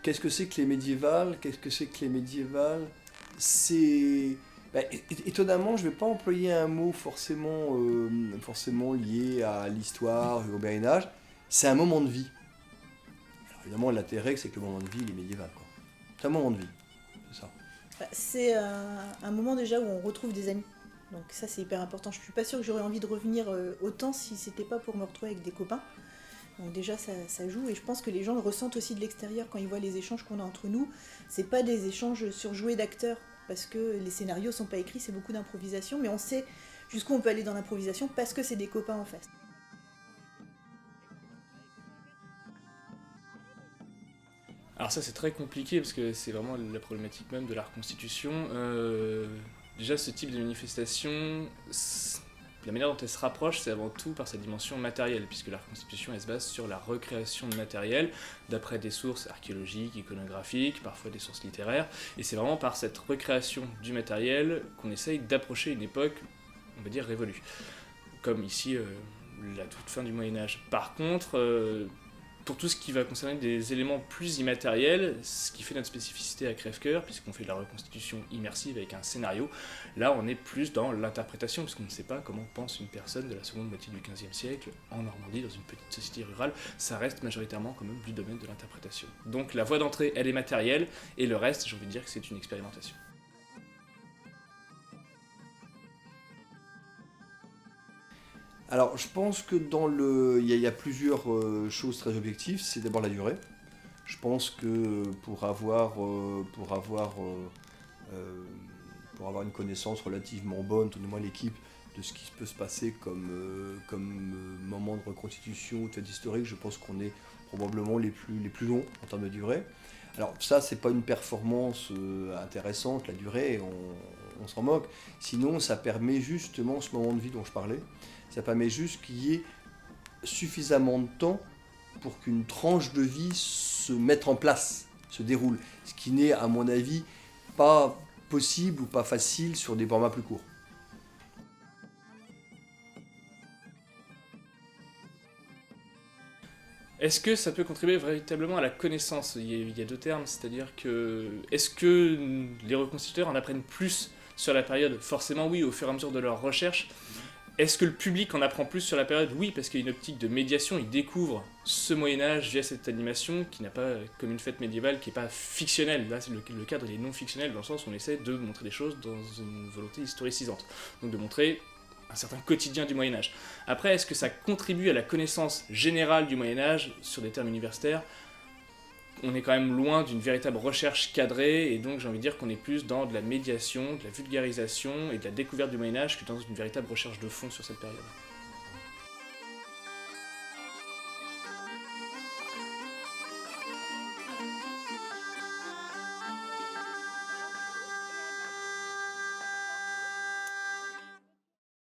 Qu'est-ce que c'est que les médiévales? Qu'est-ce que c'est que les médiévales? C'est... étonnamment, je ne vais pas employer un mot forcément lié à l'histoire, au Moyen-Âge. C'est un moment de vie. Alors évidemment, l'intérêt, c'est que le moment de vie, il est médiéval, quoi. C'est un moment de vie, c'est ça. C'est un moment déjà où on retrouve des amis. Donc ça c'est hyper important. Je suis pas sûre que j'aurais envie de revenir autant si c'était pas pour me retrouver avec des copains. Donc déjà ça joue et je pense que les gens le ressentent aussi de l'extérieur quand ils voient les échanges qu'on a entre nous. C'est pas des échanges surjoués d'acteurs parce que les scénarios sont pas écrits, c'est beaucoup d'improvisation, mais on sait jusqu'où on peut aller dans l'improvisation parce que c'est des copains en face. Alors ça c'est très compliqué parce que c'est vraiment la problématique même de la reconstitution. Déjà ce type de manifestation, la manière dont elle se rapproche, c'est avant tout par sa dimension matérielle, puisque la reconstitution elle se base sur la recréation de matériel, d'après des sources archéologiques, iconographiques, parfois des sources littéraires, et c'est vraiment par cette recréation du matériel qu'on essaye d'approcher une époque, on va dire, révolue, comme ici la toute fin du Moyen-Âge. Par contre, pour tout ce qui va concerner des éléments plus immatériels, ce qui fait notre spécificité à Crève-Cœur, puisqu'on fait de la reconstitution immersive avec un scénario, là on est plus dans l'interprétation, puisqu'on ne sait pas comment pense une personne de la seconde moitié du XVe siècle en Normandie, dans une petite société rurale, ça reste majoritairement quand même du domaine de l'interprétation. Donc la voie d'entrée, elle est matérielle, et le reste, j'ai envie de dire que c'est une expérimentation. Alors, je pense que il y a plusieurs choses très objectives. C'est d'abord la durée. Je pense que pour avoir une connaissance relativement bonne, tout du moins l'équipe, de ce qui peut se passer comme moment de reconstitution ou de fête historique, je pense qu'on est probablement les plus longs en termes de durée. Alors ça, c'est pas une performance intéressante, la durée, on s'en moque. Sinon, ça permet justement ce moment de vie dont je parlais. Ça permet juste qu'il y ait suffisamment de temps pour qu'une tranche de vie se mette en place, se déroule. Ce qui n'est, à mon avis, pas possible ou pas facile sur des formats plus courts. Est-ce que ça peut contribuer véritablement à la connaissance? Il y a deux termes, c'est-à-dire que est-ce que les reconstituteurs en apprennent plus sur la période? Forcément oui, au fur et à mesure de leur recherche. Est-ce que le public en apprend plus sur la période? Oui, parce qu'il y a une optique de médiation, il découvre ce Moyen-Âge via cette animation qui n'a pas, comme une fête médiévale, qui n'est pas fictionnelle. Là, le cadre il est non fictionnel dans le sens où on essaie de montrer des choses dans une volonté historicisante. Donc de montrer un certain quotidien du Moyen-Âge. Après, est-ce que ça contribue à la connaissance générale du Moyen-Âge sur des termes universitaires? On est quand même loin d'une véritable recherche cadrée, et donc j'ai envie de dire qu'on est plus dans de la médiation, de la vulgarisation et de la découverte du Moyen-Âge que dans une véritable recherche de fond sur cette période.